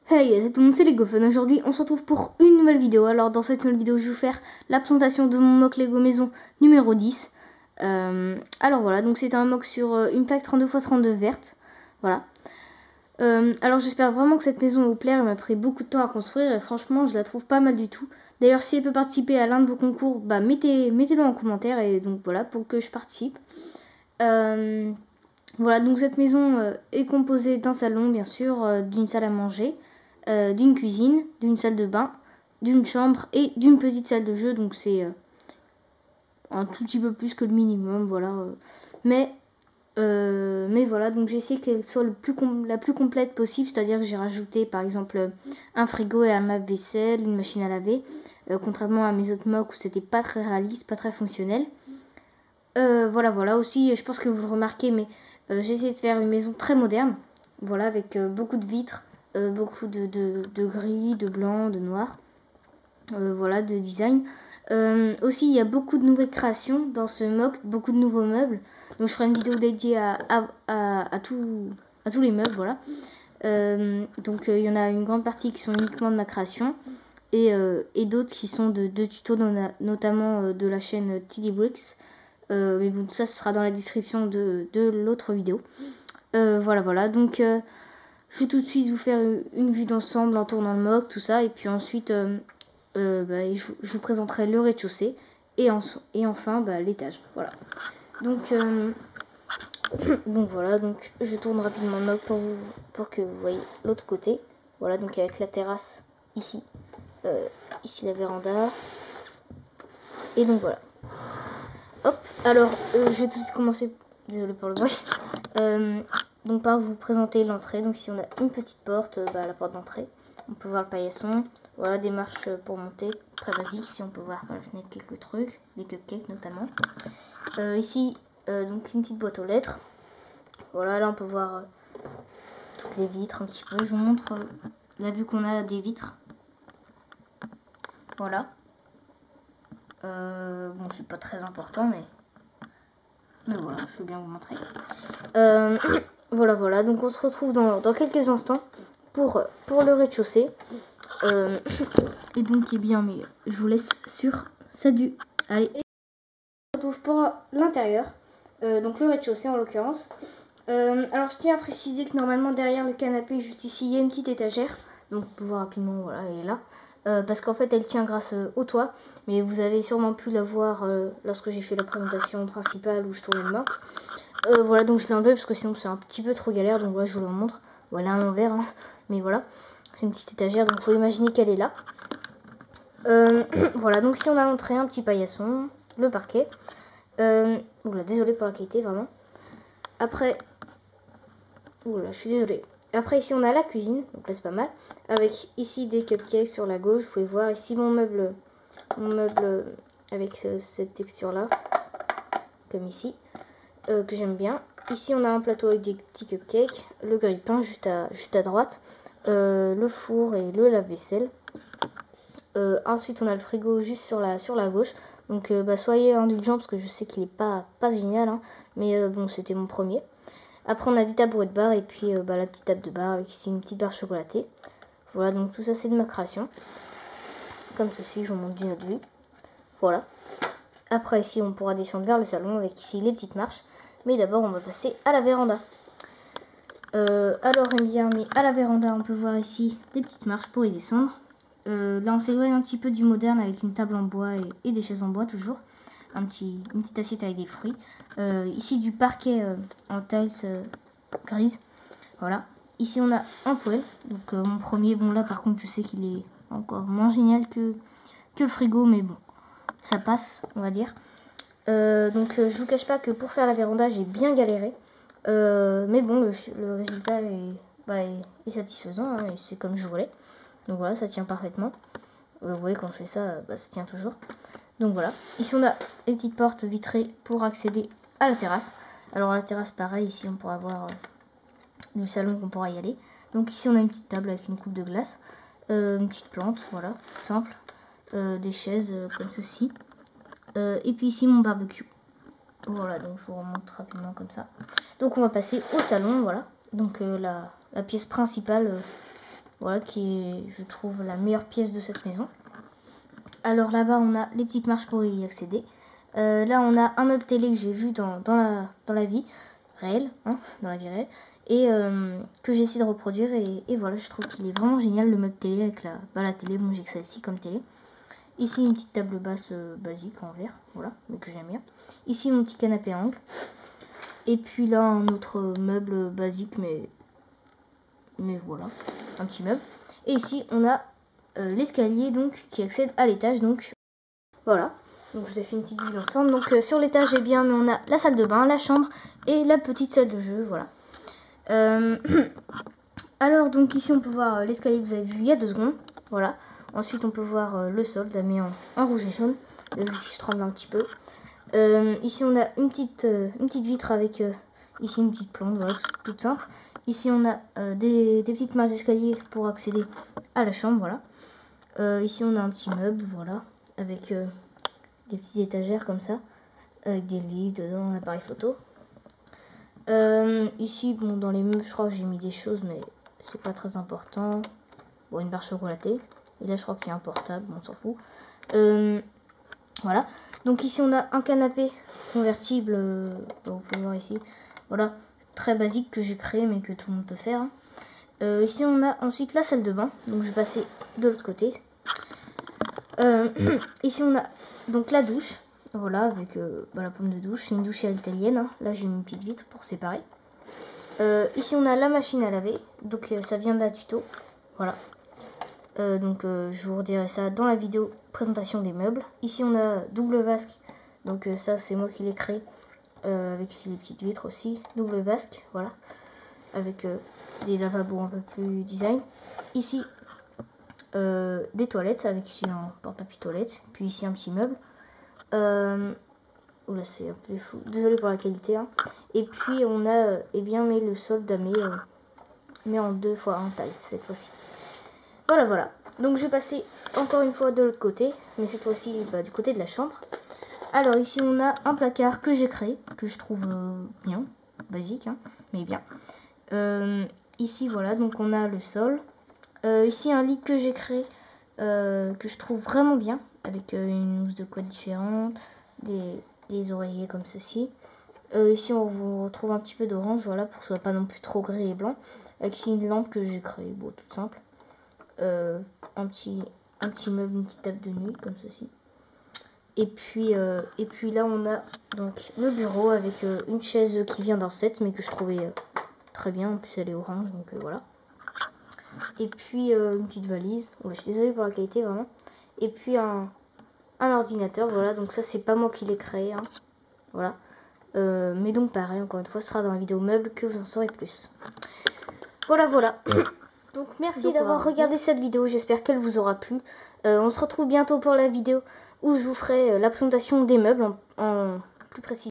Hey, c'est tout le monde, c'est Lego Fun. Aujourd'hui, on se retrouve pour une nouvelle vidéo. Alors, dans cette nouvelle vidéo, je vais vous faire la présentation de mon mock Lego Maison numéro 10. Alors voilà, donc c'est un mock sur une plaque 32×32 verte. Voilà. Alors, j'espère vraiment que cette maison va vous plaire. Elle m'a pris beaucoup de temps à construire et franchement, je la trouve pas mal du tout. D'ailleurs, si elle peut participer à l'un de vos concours, bah mettez-le en commentaire et donc voilà, pour que je participe. Voilà, donc cette maison est composée d'un salon, bien sûr, d'une salle à manger, d'une cuisine, d'une salle de bain, d'une chambre et d'une petite salle de jeu. Donc c'est un tout petit peu plus que le minimum, voilà. Mais voilà, donc j'ai essayé qu'elle soit la plus complète possible, c'est-à-dire que j'ai rajouté par exemple un frigo et un lave-vaisselle, une machine à laver, contrairement à mes autres mocks où c'était pas très réaliste, pas très fonctionnel. Voilà aussi, je pense que vous le remarquez, mais j'ai essayé de faire une maison très moderne, voilà, avec beaucoup de vitres, beaucoup de gris, de blanc, de noir, voilà, de design. Aussi, il y a beaucoup de nouvelles créations dans ce mock, beaucoup de nouveaux meubles. Donc, je ferai une vidéo dédiée à tous les meubles, voilà. Donc, il y en a une grande partie qui sont uniquement de ma création et d'autres qui sont de tutos, notamment de la chaîne TD Bricks. Mais bon, tout ça, ce sera dans la description de l'autre vidéo. Voilà. Donc, je vais tout de suite vous faire une vue d'ensemble en tournant le mock, tout ça. Et puis ensuite, je vous présenterai le rez-de-chaussée. Et enfin, l'étage. Voilà. Donc, donc voilà. Donc, je tourne rapidement le mock pour que vous voyez l'autre côté. Voilà, donc avec la terrasse ici. Ici, la véranda. Et donc, voilà. Hop, alors je vais tout de suite commencer, désolé pour le bruit, donc par vous présenter l'entrée. Donc ici on a une petite porte, la porte d'entrée, on peut voir le paillasson, voilà des marches pour monter, très basique. Ici on peut voir par la fenêtre quelques trucs, des cupcakes notamment. Ici donc une petite boîte aux lettres, voilà, là on peut voir toutes les vitres un petit peu, je vous montre la vue qu'on a des vitres, voilà. Bon, c'est pas très important, mais voilà, je veux bien vous montrer. Voilà, donc on se retrouve dans quelques instants pour le rez-de-chaussée. Et donc, eh bien, mais je vous laisse sur ça du. Allez, et on se retrouve pour l'intérieur, donc le rez-de-chaussée en l'occurrence. Alors, je tiens à préciser que normalement, derrière le canapé, juste ici, il y a une petite étagère. Donc, vous pouvez voir rapidement, voilà, elle est là. Parce qu'en fait, elle tient grâce au toit. Mais vous avez sûrement pu la voir lorsque j'ai fait la présentation principale où je tournais le mock. Voilà, donc je l'ai enlevé parce que sinon c'est un petit peu trop galère. Donc voilà, je vous le montre. Voilà, à l'envers, hein. Mais voilà, c'est une petite étagère, donc il faut imaginer qu'elle est là. Voilà, donc si on a l'entrée, un petit paillasson, le parquet. Voilà, désolé pour la qualité, vraiment. Après, voilà, je suis désolée. Après, ici on a la cuisine, donc là c'est pas mal. Avec ici des cupcakes sur la gauche, vous pouvez voir ici mon meuble avec cette texture là, comme ici, que j'aime bien. Ici on a un plateau avec des petits cupcakes, le grille-pain juste à droite, le four et le lave-vaisselle. Ensuite on a le frigo juste sur la gauche. Donc soyez indulgents parce que je sais qu'il est pas génial, hein, mais bon, c'était mon premier. Après on a des tabourets de bar et puis la petite table de bar avec ici une petite barre chocolatée. Voilà, donc tout ça c'est de ma création. Comme ceci, je vous montre d'une autre vue. Voilà. Après ici on pourra descendre vers le salon avec ici les petites marches. Mais d'abord on va passer à la véranda. Alors bien, mais à la véranda on peut voir ici des petites marches pour y descendre. Là on s'éloigne un petit peu du moderne avec une table en bois et des chaises en bois toujours. Une petite assiette avec des fruits. Ici du parquet en tiles grise. Voilà. Ici on a un poêle. Donc mon premier, bon là par contre je sais qu'il est encore moins génial que le frigo, mais bon, ça passe on va dire. Donc je vous cache pas que pour faire la véranda j'ai bien galéré. Mais bon, le résultat est satisfaisant, hein, et c'est comme je voulais. Donc voilà, ça tient parfaitement. Vous voyez, quand je fais ça, ça tient toujours. Donc voilà. Ici, on a une petite porte vitrée pour accéder à la terrasse. Alors, la terrasse, pareil, ici, on pourra voir du salon qu'on pourra y aller. Donc ici, on a une petite table avec une coupe de glace. Une petite plante, voilà, simple. Des chaises comme ceci. Et puis ici, mon barbecue. Voilà, donc je vous remonte rapidement comme ça. Donc on va passer au salon, voilà. Donc la pièce principale Voilà, qui est, je trouve, la meilleure pièce de cette maison. Alors là-bas, on a les petites marches pour y accéder. Là, on a un meuble télé que j'ai vu dans la vie réelle, hein, dans la vie réelle, et que j'ai essayé de reproduire. Et voilà, je trouve qu'il est vraiment génial, le meuble télé avec la télé. Bon, j'ai que celle-ci comme télé. Ici, une petite table basse basique en verre, voilà, mais que j'aime bien. Ici, mon petit canapé à angle. Et puis là, un autre meuble basique, mais voilà, un petit meuble. Et ici, on a l'escalier donc qui accède à l'étage. Donc voilà. Donc je vous ai fait une petite vue d'ensemble. Donc sur l'étage, eh bien, on a la salle de bain, la chambre et la petite salle de jeu. Voilà. Alors donc ici, on peut voir l'escalier que vous avez vu il y a 2 secondes. Voilà. Ensuite, on peut voir le sol damé en rouge et jaune. Si je tremble un petit peu. Ici, on a une petite vitre avec ici une petite plante, voilà, toute simple. Ici, on a des petites marches d'escalier pour accéder à la chambre, voilà. Ici, on a un petit meuble, voilà, avec des petites étagères comme ça, avec des livres dedans, un appareil photo. Ici, bon, dans les meubles, je crois que j'ai mis des choses, mais c'est pas très important. Bon, une barre chocolatée. Et là, je crois qu'il y a un portable, bon, on s'en fout. Voilà. Donc ici, on a un canapé convertible. Donc, vous pouvez voir ici. Voilà. Très basique que j'ai créé, mais que tout le monde peut faire. Ici, on a ensuite la salle de bain. Donc, je vais passer de l'autre côté. Ici, on a donc la douche. Voilà, avec la pomme de douche. C'est une douche à l'italienne. Hein. Là, j'ai mis une petite vitre pour séparer. Ici, on a la machine à laver. Donc, ça vient d'un tuto. Voilà. Donc je vous redirai ça dans la vidéo présentation des meubles. Ici on a double vasque, donc ça c'est moi qui l'ai créé, avec ici les petites vitres aussi, double vasque, voilà, avec des lavabos un peu plus design. Ici des toilettes avec ici un porte-papier toilette, puis ici un petit meuble. Oula, c'est un peu fou, désolé pour la qualité, hein. Et puis on a mais le sol damé, mais en 2 fois 1 taille cette fois-ci. Voilà. Donc je vais passer encore une fois de l'autre côté, mais cette fois-ci du côté de la chambre. Alors ici on a un placard que j'ai créé, que je trouve bien, basique, hein, mais bien. Ici voilà, donc on a le sol. Ici un lit que j'ai créé, que je trouve vraiment bien, avec une housse de couette différente, des oreillers comme ceci. Ici on retrouve un petit peu d'orange, voilà, pour que ce soit pas non plus trop gris et blanc. Avec ici une lampe que j'ai créée, bon, toute simple. Un petit meuble, une petite table de nuit comme ceci. Et puis là on a donc le bureau avec une chaise qui vient d'un set mais que je trouvais très bien, en plus elle est orange, donc voilà. Et puis une petite valise, je suis désolée pour la qualité vraiment. Et puis un ordinateur, voilà, donc ça c'est pas moi qui l'ai créé, hein. Voilà. Mais donc pareil, encore une fois, ce sera dans la vidéo meuble que vous en saurez plus. Voilà. Donc merci d'avoir regardé cette vidéo, j'espère qu'elle vous aura plu. On se retrouve bientôt pour la vidéo où je vous ferai la présentation des meubles en plus précis.